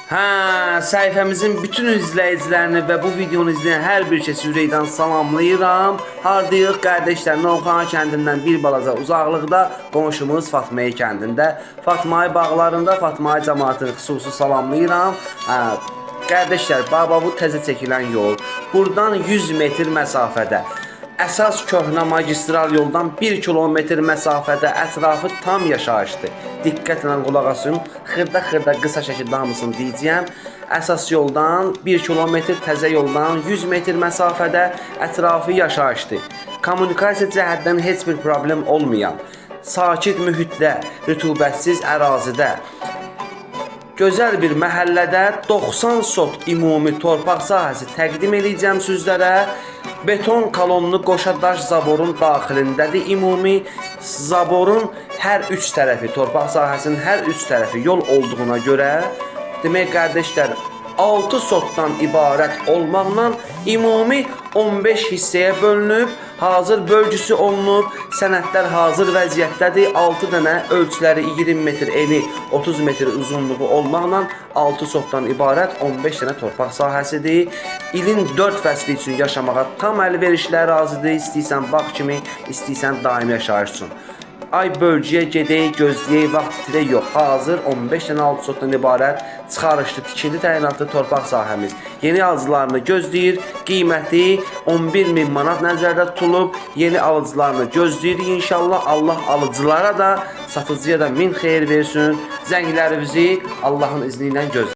Səhifəmizin bütün izləyicilərini və bu videonu izləyən hər bir kəsi ürəkdən salamlayıram. Hardayıq qardaşlar, Novxana kəndindən bir balaca uzaqlıqda qonşumuz Fatmaya kəndində. Fatmaya bağlarında Fatmaya cəmaatını xüsusi salamlayıram. Qardaşlar, bu təzə çəkilən yol. Buradan 100 metr məsafədə. Əsas köhnə magistral yoldan 1 kilometr məsafədə ətrafı tam yaşayışdır. Diqqətlə qulaq asın, xırda qısa şəkildə hamısını deyəcəyəm. Əsas yoldan 1 kilometr, təzə yoldan 100 metr məsafədə ətrafı yaşayışdır. Kommunikasiya cəhətdən heç bir problem olmayan, sakit mühitdə, rütubətsiz ərazidə, gözəl bir məhəllədə 90 sot ümumi torpaq sahəsi təqdim edəcəm sizlərə. Beton kolonlu qoşa daş zaborun daxilindədir. Ümumi zaborun hər üç tərəfi, torpaq sahəsinin hər üç tərəfi yol olduğuna görə, demək qardaşlar, 6 sotdan ibarət olmaqla ümumi 15 hissəyə bölünüb, hazır bölgüsü olunub, sənədlər hazır vəziyyətdədir. 6 dənə ölçüləri 20 metr eni, 30 metr uzunluğu olmaqla 6 sotdan ibarət 15 dənə torpaq sahəsidir. İlin 4 fəsli üçün yaşamağa tam əlverişli ərazidir. İstəyirsən bağ kimi, istəyirsən daimi yaşayış üçün. Ay bölgəyə gedək, gözləyək, vaxt itirək yox. Hazır 15 dənə 6 sotdan ibarət çıxarışlı, tikinti təyinatlı torpaq sahəmiz yeni alıcılarını gözləyir. Qiyməti 11.000 manat nəzərdə tutulub. Yeni alıcılarını gözləyirik inşallah. Allah alıcılara da, satıcıya da min xeyir versin. Zənglərimizi Allahın izni ilə gözləyir.